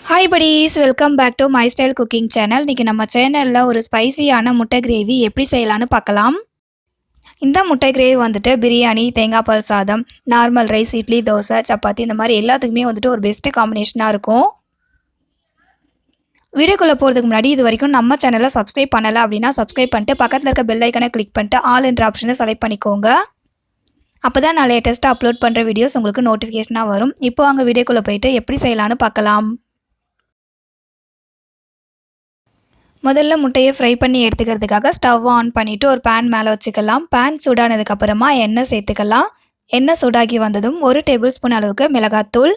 Hi buddies, welcome back to my style cooking channel. இன்றைக்கி நம்ம சேனலில் ஒரு ஸ்பைசியான முட்டை கிரேவி எப்படி செய்யலான்னு பார்க்கலாம். இந்த முட்டை கிரேவி வந்துட்டு பிரியாணி, தேங்காய் பால் சாதம், நார்மல் ரைஸ், இட்லி, தோசை, சப்பாத்தி இந்த மாதிரி எல்லாத்துக்குமே வந்துட்டு ஒரு பெஸ்ட்டு காம்பினேஷனாக இருக்கும். வீடியோக்குள்ளே போகிறதுக்கு முன்னாடி இது வரைக்கும் நம்ம சேனலை சப்ஸ்கிரைப் பண்ணலை அப்படின்னா சப்ஸ்கிரைப் பண்ணிட்டு பக்கத்தில் இருக்க பெல் ஐக்கனை கிளிக் பண்ணிட்டு ஆல் என்ற ஆப்ஷனை செலக்ட் பண்ணிக்கோங்க. அப்போ தான் நான் லேட்டஸ்ட்டாக அப்லோட் பண்ணுற வீடியோஸ் உங்களுக்கு நோட்டிஃபிகேஷனாக வரும். இப்போ அங்கே வீடியோக்குள்ளே போயிட்டு எப்படி செய்யலான்னு பார்க்கலாம். முதல்ல முட்டையை ஃப்ரை பண்ணி எடுத்துக்கிறதுக்காக ஸ்டவ் ஆன் பண்ணிவிட்டு ஒரு பேன் மேலே வச்சுக்கலாம். பேன் சூடானதுக்கப்புறமா எண்ணெய் சேர்த்துக்கலாம். எண்ணெய் சூடாகி வந்ததும் 1 டேபிள் ஸ்பூன் அளவுக்கு மிளகாத்தூள்,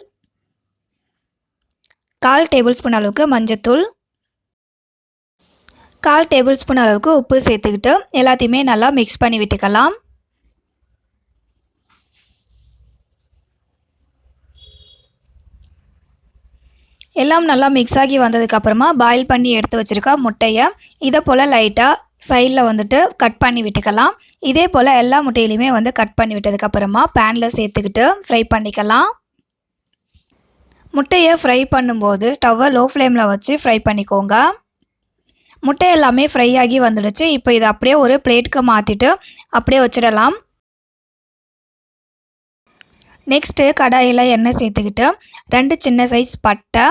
1/4 டேபிள் ஸ்பூன் அளவுக்கு மஞ்சத்தூள், 1/4 டேபிள் ஸ்பூன் அளவுக்கு உப்பு சேர்த்துக்கிட்டு எல்லாத்தையுமே நல்லா மிக்ஸ் பண்ணி விட்டுக்கலாம். எல்லாம் நல்லா மிக்ஸ் ஆகி வந்ததுக்கப்புறமா பாயில் பண்ணி எடுத்து வச்சுருக்க முட்டையை இதை போல் லைட்டாக சைடில் வந்துட்டு கட் பண்ணி விட்டுக்கலாம். இதே போல் எல்லா முட்டையிலையுமே கட் பண்ணி விட்டதுக்கப்புறமா பேனில் சேர்த்துக்கிட்டு ஃப்ரை பண்ணிக்கலாம். முட்டையை ஃப்ரை பண்ணும்போது ஸ்டவ்வை லோ ஃப்ளேமில் வச்சு ஃப்ரை பண்ணிக்கோங்க. முட்டை எல்லாமே ஃப்ரை ஆகி வந்துடுச்சு. இப்போ இதை அப்படியே ஒரு பிளேட்டுக்கு மாற்றிட்டு அப்படியே வச்சிடலாம். நெக்ஸ்ட்டு கடாயில் எண்ணெய் சேர்த்துக்கிட்டு 2 சின்ன சைஸ் பட்டை,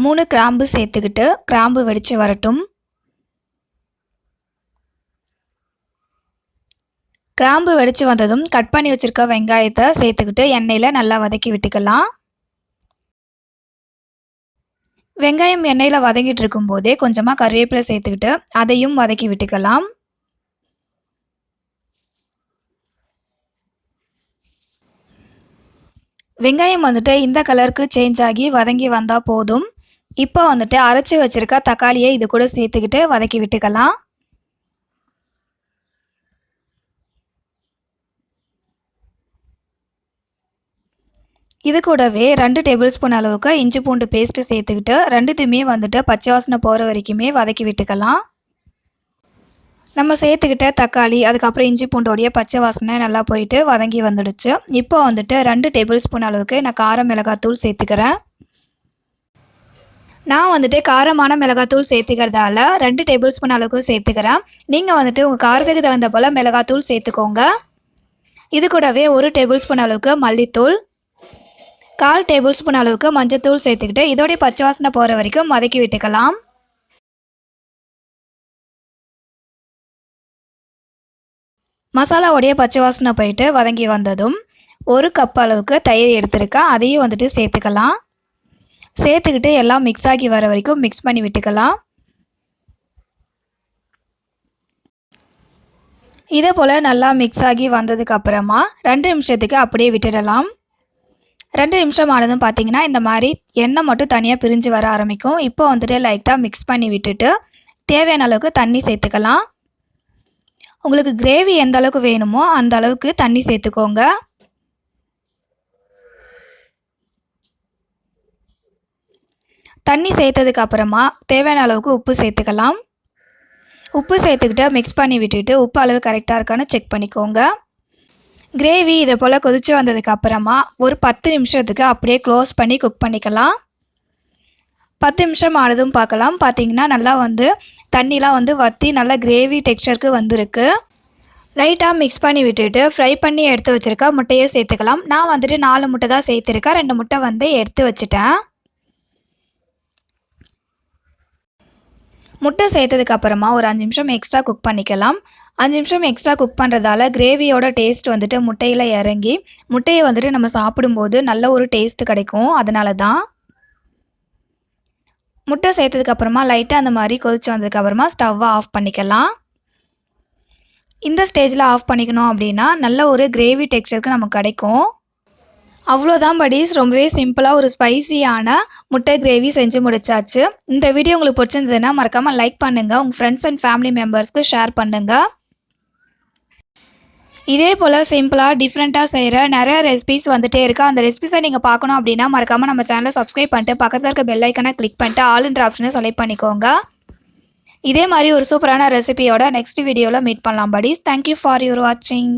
3 கிராம்பு சேர்த்துக்கிட்டு கிராம்பு வெடித்து வரட்டும். கிராம்பு வெடித்து வந்ததும் கட் பண்ணி வச்சுருக்க வெங்காயத்தை சேர்த்துக்கிட்டு எண்ணெயில் நல்லா வதக்கி விட்டுக்கலாம். வெங்காயம் எண்ணெயில் வதங்கிட்டு இருக்கும்போதே கொஞ்சமாக கருவேப்பிலை சேர்த்துக்கிட்டு அதையும் வதக்கி விட்டுக்கலாம். வெங்காயம் இந்த கலருக்கு சேஞ்ச் ஆகி வதங்கி வந்தால் போதும். இப்போ அரைச்சி வச்சுருக்க தக்காளியை இது கூட சேர்த்துக்கிட்டு வதக்கி விட்டுக்கலாம். இது கூடவே 2 டேபிள் ஸ்பூன் அளவுக்கு இஞ்சி பூண்டு பேஸ்ட்டு சேர்த்துக்கிட்டு ரெண்டுத்தையுமே பச்சை வாசனை போகிற வரைக்குமே வதக்கி விட்டுக்கலாம். நம்ம சேர்த்துக்கிட்ட தக்காளி அதுக்கப்புறம் இஞ்சி பூண்டோடைய பச்சை வாசனை நல்லா போயிட்டு வதங்கி வந்துடுச்சு. இப்போ 2 டேபிள் ஸ்பூன் அளவுக்கு நான் கார மிளகாத்தூள் சேர்த்துக்கிறேன். நான் காரமான மிளகாத்தூள் சேர்த்துக்கிறதால 2 டேபிள் ஸ்பூன் அளவுக்கு சேர்த்துக்கிறேன். நீங்கள் உங்கள் காரத்துக்கு தகுந்த போல் மிளகாத்தூள் சேர்த்துக்கோங்க. இது கூடவே 1 டேபிள் ஸ்பூன் அளவுக்கு மல்லித்தூள், 1/4 டேபிள் ஸ்பூன் அளவுக்கு மஞ்சத்தூள் சேர்த்துக்கிட்டு இதோடைய பச்சை வாசனை போகிற வரைக்கும் வதக்கி விட்டுக்கலாம். மசாலாவுடைய பச்சை வாசனை போயிட்டு வதங்கி வந்ததும் 1 கப் அளவுக்கு தயிர் எடுத்துருக்கேன். அதையும் சேர்த்துக்கலாம். சேர்த்துக்கிட்டு எல்லாம் மிக்ஸ் ஆகி வர வரைக்கும் மிக்ஸ் பண்ணி விட்டுக்கலாம். இதே போல் நல்லா மிக்ஸ் ஆகி வந்ததுக்கப்புறமா 2 நிமிஷத்துக்கு அப்படியே விட்டுடலாம். 2 நிமிஷம் ஆனதும் பார்த்திங்கன்னா இந்த மாதிரி எண்ணெய் மட்டும் தனியாக பிரிஞ்சு வர ஆரம்பிக்கும். இப்போ லைட்டாக மிக்ஸ் பண்ணி விட்டுட்டு தேவையான அளவுக்கு தண்ணி சேர்த்துக்கலாம். உங்களுக்கு கிரேவி எந்த அளவுக்கு வேணுமோ அந்த அளவுக்கு தண்ணி சேர்த்துக்கோங்க. தண்ணி சேர்த்ததுக்கு அப்புறமா தேவையான அளவுக்கு உப்பு சேர்த்துக்கலாம். உப்பு சேர்த்துக்கிட்டு மிக்ஸ் பண்ணி விட்டுட்டு உப்பு அளவு கரெக்டாக இருக்கான்னு செக் பண்ணிக்கோங்க. கிரேவி இதை போல் கொதித்து வந்ததுக்கு அப்புறமா ஒரு 10 நிமிஷத்துக்கு அப்படியே க்ளோஸ் பண்ணி குக் பண்ணிக்கலாம். 10 நிமிஷம் ஆனதும் பார்க்கலாம். பார்த்திங்கன்னா நல்லா தண்ணிலாம் வற்றி நல்லா கிரேவி டெக்ஸ்சருக்கு வந்திருக்கு. லைட்டாக மிக்ஸ் பண்ணி விட்டுட்டு ஃப்ரை பண்ணி எடுத்து வச்சுருக்க முட்டையை சேர்த்துக்கலாம். நான் 4 முட்டை தான் சேர்த்துருக்கேன். 2 முட்டை எடுத்து வச்சுட்டேன். முட்டை சேர்த்ததுக்கப்புறமா ஒரு 5 நிமிஷம் எக்ஸ்ட்ரா குக் பண்ணிக்கலாம். 5 நிமிஷம் எக்ஸ்ட்ரா குக் பண்ணுறதால கிரேவியோட டேஸ்ட் முட்டையில் இறங்கி முட்டையை நம்ம சாப்பிடும்போது நல்ல ஒரு டேஸ்ட் கிடைக்கும். அதனால தான் முட்டை சேர்த்ததுக்கப்புறமா லைட்டாக அந்த மாதிரி கொதிச்சு வந்ததுக்கப்புறமா ஸ்டவ்வை ஆஃப் பண்ணிக்கலாம். இந்த ஸ்டேஜில் ஆஃப் பண்ணிக்கணும் அப்படின்னா நல்ல ஒரு கிரேவி டெக்ஸ்சருக்கு நமக்கு கிடைக்கும். அவ்வளோதான் buddies, ரொம்பவே சிம்பிளாக ஒரு ஸ்பைசியான முட்டை கிரேவி செஞ்சு முடிச்சாச்சு. இந்த வீடியோ உங்களுக்கு பிடிச்சிருந்ததுன்னா மறக்காமல் லைக் பண்ணுங்கள். உங்கள் ஃப்ரெண்ட்ஸ் அண்ட் ஃபேமிலி மெம்பர்ஸ்க்கு ஷேர் பண்ணுங்கள். இதே போல் சிம்பிளாக டிஃப்ரெண்ட்டாக செய்கிற நிறைய ரெசிபிஸ் வந்துட்டே இருக்குது. அந்த ரெசிபிஸை நீங்கள் பார்க்கணும் அப்படின்னா மறக்காமல் நம்ம சேனலை சப்ஸ்கிரைப் பண்ணிட்டு பக்கத்தில் இருக்க பெல் ஐக்கனை கிளிக் பண்ணிட்டு ஆல்ன்ற ஆப்ஷனை செலக்ட் பண்ணிக்கோங்க. இதே மாதிரி ஒரு சூப்பரான ரெசிபியோட நெக்ஸ்ட் வீடியோவில் மீட் பண்ணலாம் buddies. தேங்க்யூ ஃபார் யுவர் வாட்சிங்.